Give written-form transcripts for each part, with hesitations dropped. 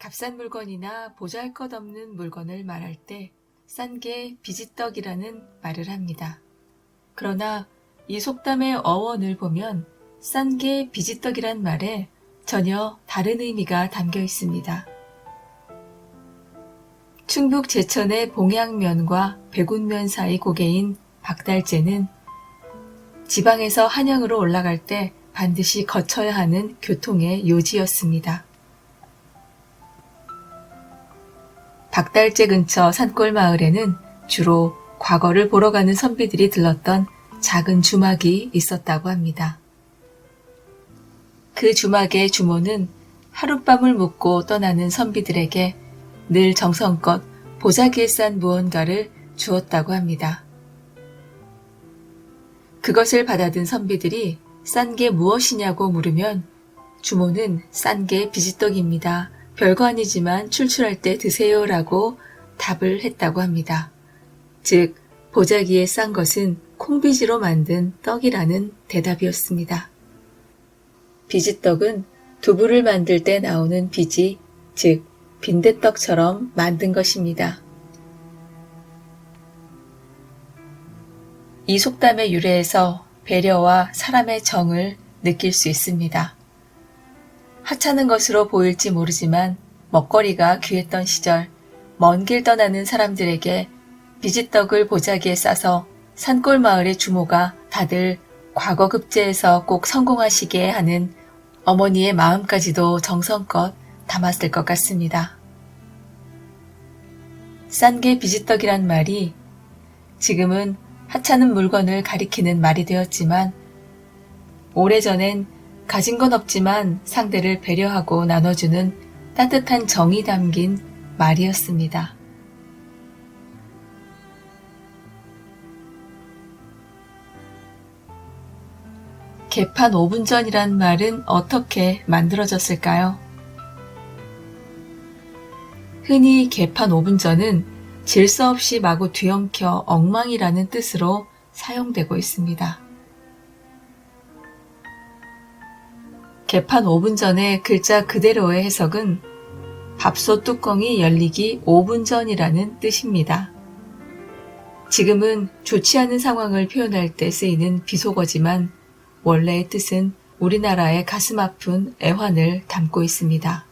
값싼 물건이나 보잘것없는 물건을 말할 때 싼 게 비지떡이라는 말을 합니다. 그러나 이 속담의 어원을 보면 싼 게 비지떡이란 말에 전혀 다른 의미가 담겨 있습니다. 충북 제천의 봉양면과 백운면 사이 고개인 박달재는 지방에서 한양으로 올라갈 때 반드시 거쳐야 하는 교통의 요지였습니다. 박달재 근처 산골 마을에는 주로 과거를 보러 가는 선비들이 들렀던 작은 주막이 있었다고 합니다. 그 주막의 주모는 하룻밤을 묵고 떠나는 선비들에게 늘 정성껏 보자기에 싼 무언가를 주었다고 합니다. 그것을 받아든 선비들이 싼 게 무엇이냐고 물으면 주모는 싼 게 비지떡입니다. 별거 아니지만 출출할 때 드세요라고 답을 했다고 합니다. 즉, 보자기에 싼 것은 콩비지로 만든 떡이라는 대답이었습니다. 비지떡은 두부를 만들 때 나오는 비지, 즉 빈대떡처럼 만든 것입니다. 이 속담의 유래에서 배려와 사람의 정을 느낄 수 있습니다. 하찮은 것으로 보일지 모르지만 먹거리가 귀했던 시절 먼 길 떠나는 사람들에게 비지떡을 보자기에 싸서 산골 마을의 주모가 다들 과거 급제에서 꼭 성공하시게 하는 어머니의 마음까지도 정성껏 담았을 것 같습니다. 싼 게 비지떡이란 말이 지금은 하찮은 물건을 가리키는 말이 되었지만 오래전엔 가진 건 없지만 상대를 배려하고 나눠주는 따뜻한 정이 담긴 말이었습니다. 개판 5분 전이란 말은 어떻게 만들어졌을까요? 흔히 개판 5분 전은 질서 없이 마구 뒤엉켜 엉망이라는 뜻으로 사용되고 있습니다. 개판 5분 전의 글자 그대로의 해석은 밥솥 뚜껑이 열리기 5분 전이라는 뜻입니다. 지금은 좋지 않은 상황을 표현할 때 쓰이는 비속어지만 원래의 뜻은 우리나라의 가슴 아픈 애환을 담고 있습니다.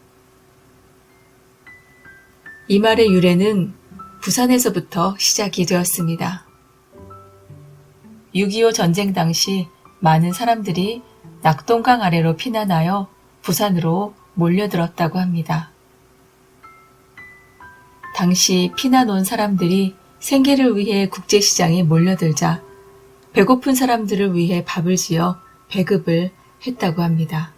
이 말의 유래는 부산에서부터 시작이 되었습니다. 6.25 전쟁 당시 많은 사람들이 낙동강 아래로 피난하여 부산으로 몰려들었다고 합니다. 당시 피난 온 사람들이 생계를 위해 국제시장에 몰려들자 배고픈 사람들을 위해 밥을 지어 배급을 했다고 합니다.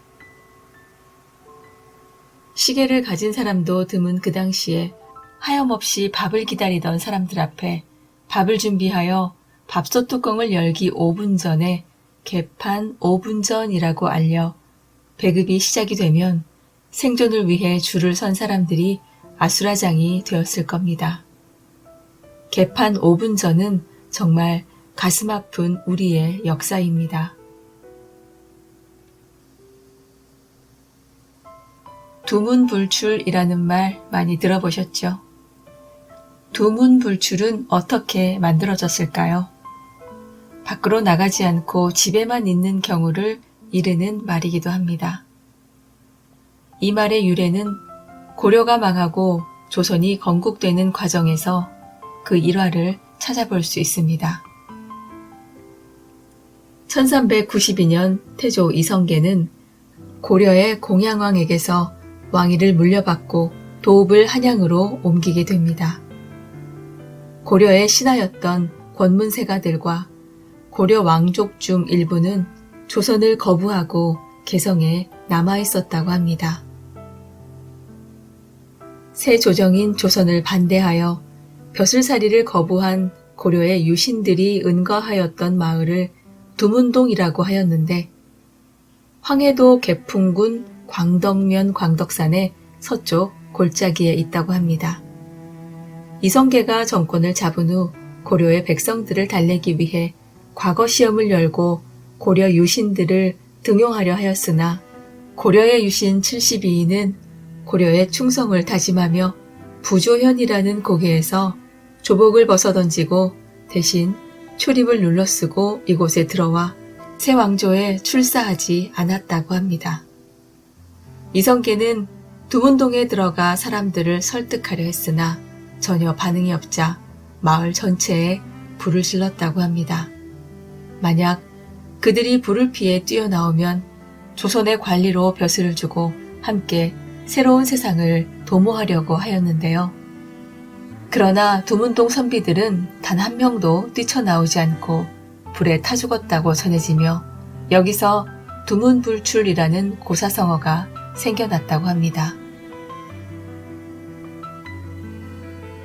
시계를 가진 사람도 드문 그 당시에 하염없이 밥을 기다리던 사람들 앞에 밥을 준비하여 밥솥 뚜껑을 열기 5분 전에 개판 5분 전이라고 알려 배급이 시작이 되면 생존을 위해 줄을 선 사람들이 아수라장이 되었을 겁니다. 개판 5분 전은 정말 가슴 아픈 우리의 역사입니다. 두문불출이라는 말 많이 들어보셨죠? 두문불출은 어떻게 만들어졌을까요? 밖으로 나가지 않고 집에만 있는 경우를 이르는 말이기도 합니다. 이 말의 유래는 고려가 망하고 조선이 건국되는 과정에서 그 일화를 찾아볼 수 있습니다. 1392년 태조 이성계는 고려의 공양왕에게서 왕위를 물려받고 도읍을 한양으로 옮기게 됩니다. 고려의 신하였던 권문세가들과 고려 왕족 중 일부는 조선을 거부하고 개성에 남아있었다고 합니다. 새 조정인 조선을 반대하여 벼슬살이를 거부한 고려의 유신들이 은거하였던 마을을 두문동이라고 하였는데 황해도 개풍군 광덕면 광덕산의 서쪽 골짜기에 있다고 합니다. 이성계가 정권을 잡은 후 고려의 백성들을 달래기 위해 과거 시험을 열고 고려 유신들을 등용하려 하였으나 고려의 유신 72인은 고려의 충성을 다짐하며 부조현이라는 고개에서 조복을 벗어던지고 대신 초립을 눌러쓰고 이곳에 들어와 새 왕조에 출사하지 않았다고 합니다. 이성계는 두문동에 들어가 사람들을 설득하려 했으나 전혀 반응이 없자 마을 전체에 불을 질렀다고 합니다. 만약 그들이 불을 피해 뛰어나오면 조선의 관리로 벼슬을 주고 함께 새로운 세상을 도모하려고 하였는데요. 그러나 두문동 선비들은 단 한 명도 뛰쳐나오지 않고 불에 타 죽었다고 전해지며 여기서 두문불출이라는 고사성어가 생겨났다고 합니다.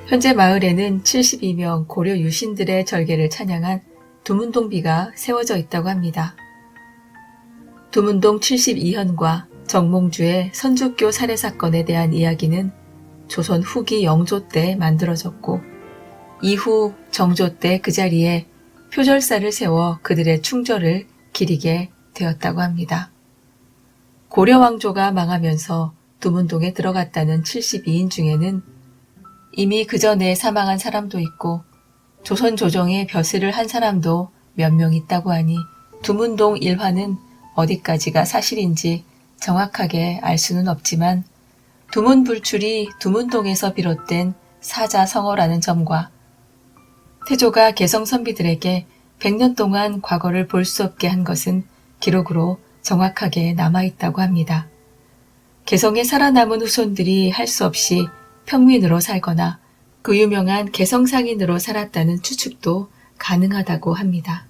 현재 마을에는 72명 고려 유신들의 절개를 찬양한 두문동비가 세워져 있다고 합니다. 두문동 72현과 정몽주의 선주교 살해 사건에 대한 이야기는 조선 후기 영조 때 만들어졌고 이후 정조 때 그 자리에 표절사를 세워 그들의 충절을 기리게 되었다고 합니다. 고려 왕조가 망하면서 두문동에 들어갔다는 72인 중에는 이미 그 전에 사망한 사람도 있고 조선 조정에 벼슬을 한 사람도 몇 명 있다고 하니 두문동 일화는 어디까지가 사실인지 정확하게 알 수는 없지만 두문불출이 두문동에서 비롯된 사자성어라는 점과 태조가 개성 선비들에게 100년 동안 과거를 볼 수 없게 한 것은 기록으로 정확하게 남아있다고 합니다. 개성에 살아남은 후손들이 할 수 없이 평민으로 살거나 그 유명한 개성상인으로 살았다는 추측도 가능하다고 합니다.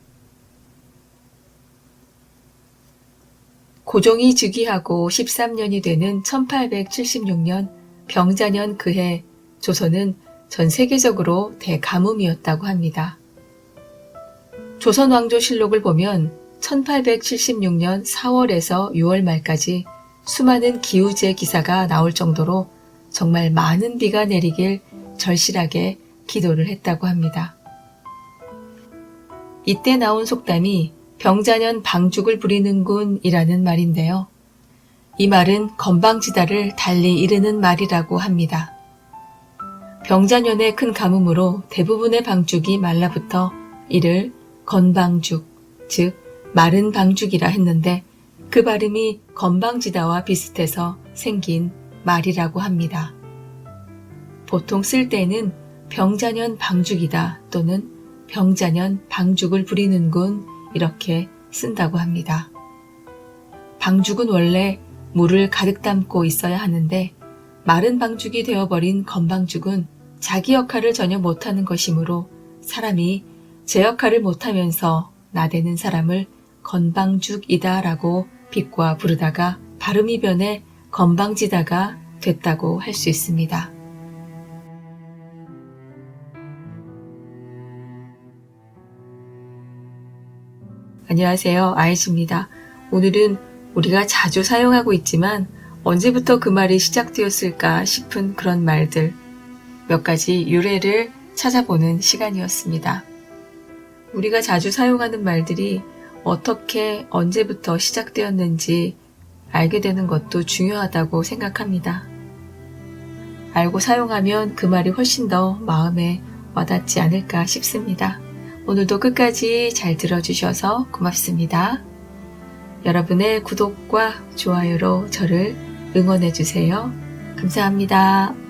고종이 즉위하고 13년이 되는 1876년 병자년 그해 조선은 전 세계적으로 대가뭄이었다고 합니다. 조선왕조실록을 보면 1876년 4월에서 6월 말까지 수많은 기우제 기사가 나올 정도로 정말 많은 비가 내리길 절실하게 기도를 했다고 합니다. 이때 나온 속담이 병자년 방죽을 부리는군이라는 말인데요. 이 말은 건방지다를 달리 이르는 말이라고 합니다. 병자년의 큰 가뭄으로 대부분의 방죽이 말라붙어 이를 건방죽, 즉 마른 방죽이라 했는데 그 발음이 건방지다와 비슷해서 생긴 말이라고 합니다. 보통 쓸 때는 병자년 방죽이다 또는 병자년 방죽을 부리는군 이렇게 쓴다고 합니다. 방죽은 원래 물을 가득 담고 있어야 하는데 마른 방죽이 되어버린 건방죽은 자기 역할을 전혀 못하는 것이므로 사람이 제 역할을 못하면서 나대는 사람을 건방죽이다 라고 비꼬아 부르다가 발음이 변해 건방지다가 됐다고 할 수 있습니다. 안녕하세요. 아이즈입니다. 오늘은 우리가 자주 사용하고 있지만 언제부터 그 말이 시작되었을까 싶은 그런 말들 몇 가지 유래를 찾아보는 시간이었습니다. 우리가 자주 사용하는 말들이 어떻게 언제부터 시작되었는지 알게 되는 것도 중요하다고 생각합니다. 알고 사용하면 그 말이 훨씬 더 마음에 와닿지 않을까 싶습니다. 오늘도 끝까지 잘 들어주셔서 고맙습니다. 여러분의 구독과 좋아요로 저를 응원해주세요. 감사합니다.